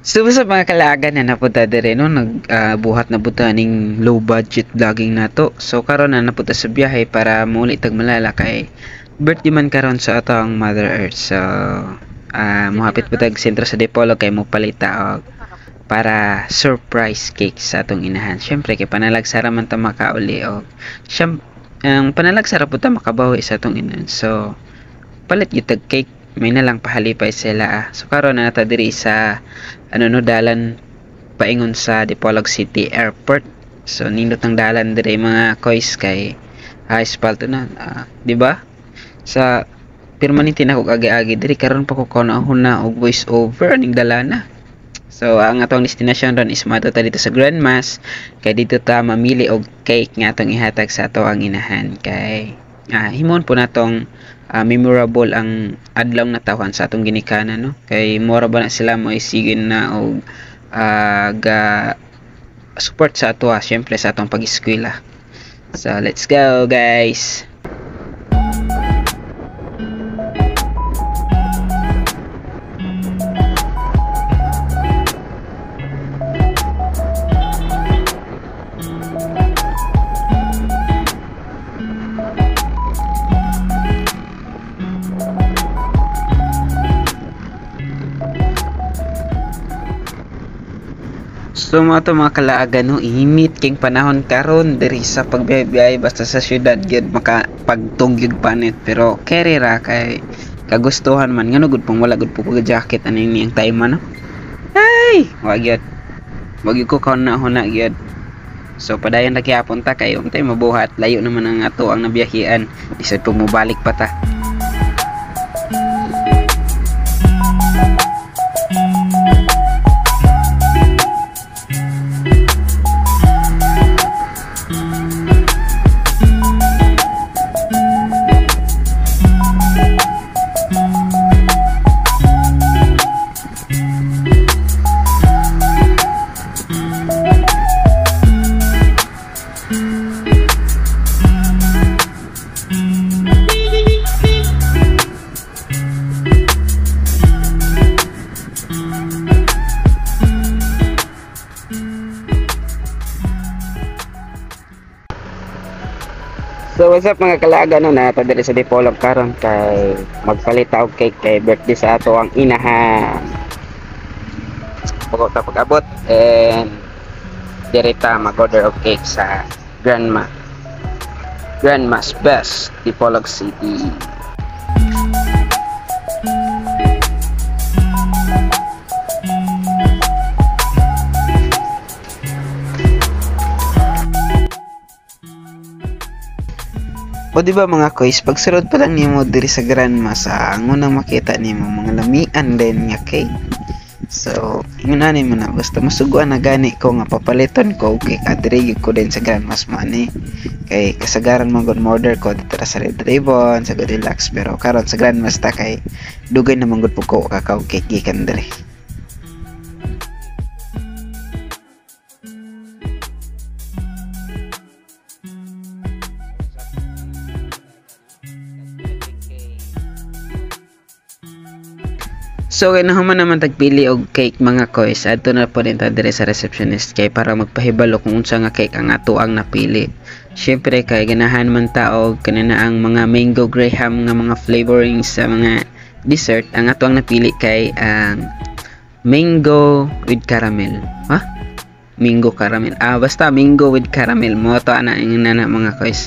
So sa mga kalagan na napunta dire no nagbuhat na buta ning low budget vlogging nato. So karon na napunta sa biyahe para muli tag malala kay birthday man karon sa atong Mother Earth. So mohapit butag sentro sa Dipolog kay mo palita og para surprise cake sa atong inahan. Syempre kay panalagsara man ta makauli og ang panalagsara pud ta makabawi sa atong inahan. So palit gyud tag cake, may nalang pahalipay sila. So karon na nata diri sa dalan paingon sa Dipolog City Airport. So nindot ang dalan diri mga koys kay asphalt na, di ba? Sa permanente na ko agi-agi diri karon pa ko kaunahon na og voice over ning dalana. So ang atong destination ron is mato ta dito sa Grand Mass kay dito ta mamili og cake nga atong ihatag sa ato ang inahan kay himon po natong memorable ang adlaw na tawhan sa atong ginikanan no kay mora ba na sila mo isigin na og ga support sa ato syempre sa atong pag-eskwela. So let's go guys. So mga kalaagan no, ihimit king panahon karon diri sa pagbiyahe basta sa syudad gyud makapagtog gyud panit pero carry ra kay kagustuhan man ngano gud pang wala gud po jacket aning niyang time no. Ay, wag gyud ko kauna-huna gyud. So padayon ra gyapon ta kay untay mabuhat layo naman ang ato ang nabiyahian isad pag mobalik pa ta. So what's up mga kalaga no, nato diri sa Dipolog karon kay magpalita og cake kay birthday sa ato ang inahan. Pag abot and diri ta mag-order og cake sa Grandma's Best Dipolog City. O diba mga koys, pag surod pa lang nimo diri sa Grandma's ang unang makita nimo mga lamian din nga cake. So, ingunanin mo na basta masuguan na gani ko nga papaliton ko cake adiri ko din sa Grandma's money. Kay kasagaran mo good order ko dito sa Red Ribbon, sa Good Relax pero karon sa Grandma's ta kay dugay na manggod po ko kakao cake gikan diri. So kay nahuman naman tagpili og cake mga koys, adto na po din ta dire sa receptionist kay para magpahibalo kung unsa nga cake ang ato ang napili. Syempre kay ganahan man ta og kanina ang mga mango graham nga mga flavorings sa mga dessert, ang ato ang napili kay ang mango with caramel. Mango caramel. Basta mango with caramel mo to ana ingana mga koys.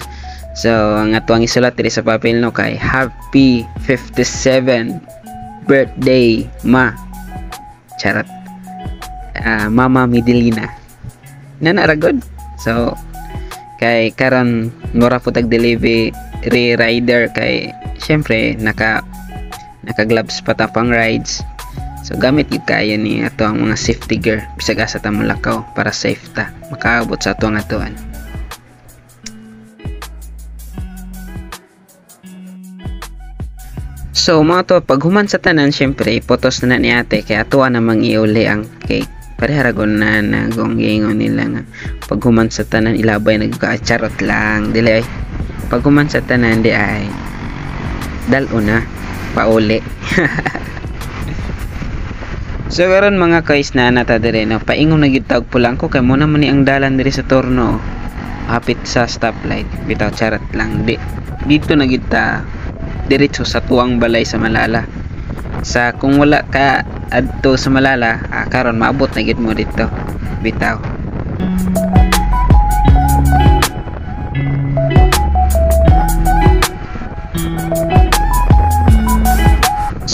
So ang ato ang isulat diri sa papel no kay Happy 57 birthday ma charot Mama Midelina nanaragod. So kay karon ngora po tag delivery rider kay syempre naka gloves pa ta pang rides. So gamit gid kayo ni ato ang mga safety gear bisag asa ta molakaw para safe ta makaabot sa ato ang atuan. So mga to, pag human sa tanan, syempre, potos na ni ate, kaya tuwa namang iuli ang cake. Pareharagon na nagong gingon nila nga. Pag human sa tanan, ilabay nagkacharot lang. Dili ay, pag human sa tanan, di ay, dalo na, pauli. So karon mga kaisna nata dire no, paingon na gyud tag Pulangko kay mo na man ni ang dalan diri sa Torno. Hapit sa stoplight. Bitaw charat lang dito na gyud ta diretso sa tuwang balay sa Malala. Sa kung wala ka adto sa Malala, karon maabot na gyud mo dito. Bitaw.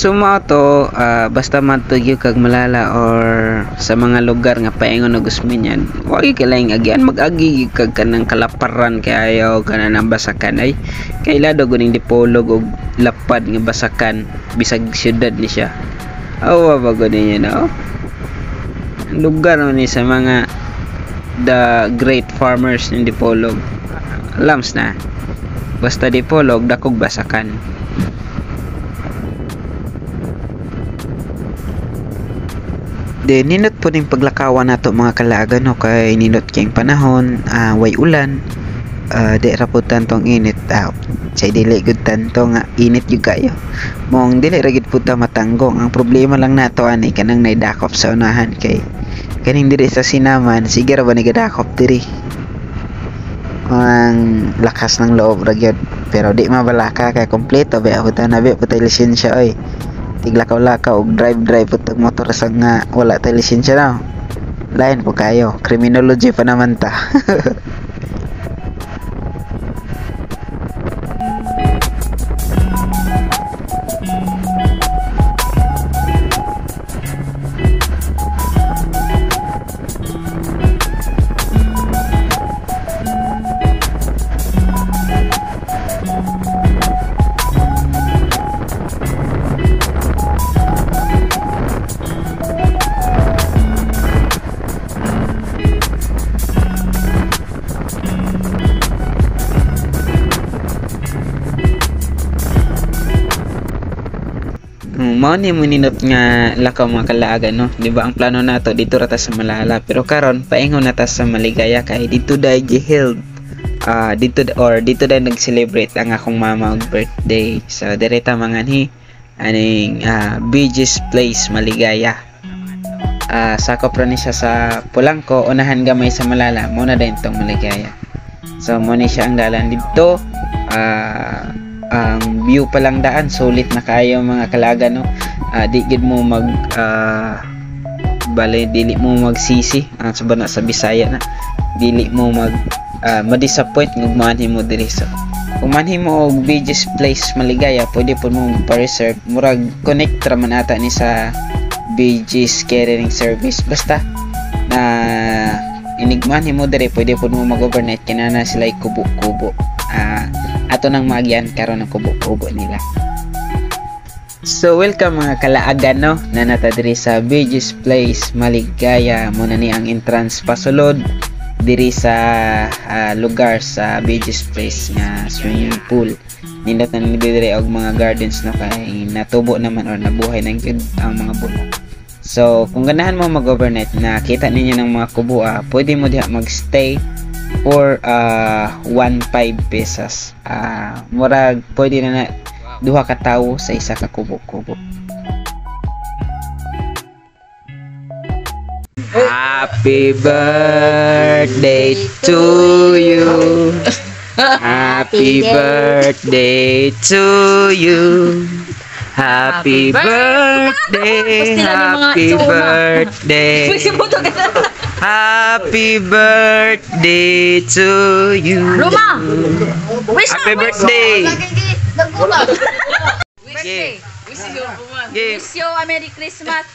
So mao to basta matugyo kag Malala or sa mga lugar nga paingon og Gusminyan, wa gyud kalaing agyan mag-agi kag kanang kalaparan kay ayaw kana nang basakan ay kay lado guning dipolog og lapad nga basakan bisag syudad ni siya. Awa ba gud niya no? Lugar ni sa mga the great farmers in Dipolog. Alams na. Basta Dipolog dakog basakan. De ninot po ning paglakawan nato mga kalaagan no kay ninot kayong panahon, way ulan, di raputan tong init say dili gud tanto nga init gyud kayo. Mong dili ra gid puta matanggong. Ang problema lang nato ani kanang naidakop sa unahan kay kaning diri sa Sinaman sige ra ba ni gadakop diri. Ang lakas ng loob ra gyud pero di mabalaka kay kompleto ba puta na ba puta lisensya oy. Tiglakaw-lakaw og drive putog motor sa nga wala tay lisensya na. Lain po kayo, criminology pa naman ta. Mao ni mo ninot nga lakaw mga kalaagan no. Di ba ang plano nato dito ra ta sa Malala pero karon paingon na ta sa Maligaya kay dito dai giheld dito dai nag-celebrate ang akong mama og birthday. So direta manganhi aning Beaches Place Maligaya. Sakop ra ni siya sa Pulangko, unahan gamay sa Malala, mo na din tong Maligaya. So mo ni siya ang dalan dito. Ang view pa lang daan sulit na kayo mga kalaga no. Di gid mo mag dili mo magsisi sa bana sa Bisaya na dili mo mag ma-disappoint ngug manhi mo diri sa kung manhi mo og Beaches Place Maligaya pwede po mo pa-reserve murag connect ra man ata ni sa Beaches Catering Service basta na inigmanhi mo diri pwede po mo mag-overnight kinana sila kubo-kubo ato nang magyan karon ng kubo-kubo nila. So welcome mga kalaagan no na nata diri sa Beaches Place Maligaya. Muna ni ang entrance pasulod diri sa lugar sa Beaches Place nga swimming pool. Nindot na diri og mga gardens no kay natubo naman or nabuhay na gyud ang mga bulak. So kung ganahan mo mag-overnight nakita ninyo ng mga kubo pwede mo diha magstay for 1.5 pesos. Murag pwede na duha ka tawo sa isa ka kubo-kubo. Happy birthday to you. Happy birthday to you. Happy birthday. Happy birthday. Happy birthday to you. Roma! Happy birthday. Wish you a Merry Christmas.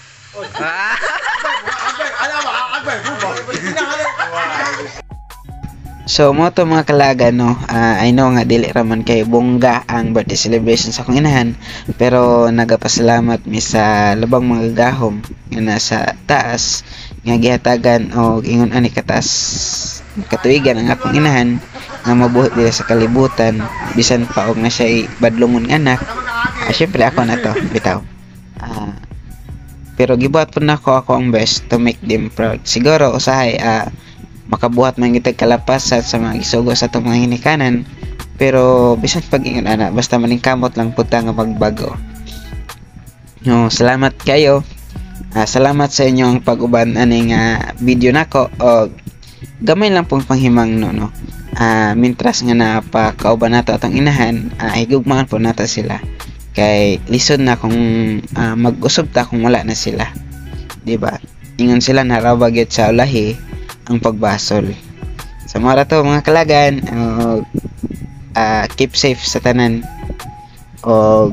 So mo to mga kalaga no, I know nga dili raman kay bongga ang birthday celebration sa akong inahan pero nagapasalamat mi sa labang mga gahom nga nasa taas nga gihatagan og ingon ani katas katuigan ang akong inahan nga mabuhat dira sa kalibutan bisan pa og nga siya badlongon anak. Syempre ako na to bitaw. Pero gibuhat po na ako ang best to make them proud. Siguro usahay makabuhat man kitag kalapas sa mga isugo sa itong mga hinikanan pero bisan pag-ingon ana basta maningkamot lang puta nga magbago. No, salamat kayo Salamat sa inyong pag-uban aning video nako og gamay lang pong panghimang no. Mintras nga napakauban nato atong inahan, higugmaan po nato sila. Kay lisod na kung mag-usab ta kung wala na sila. Di ba? Ingon sila narabag yun sa ulahi ang pagbasol. Sa mga to mga kalagan, keep safe sa tanan o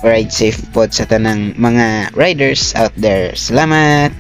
ride safe pod sa tanang mga riders out there. Salamat!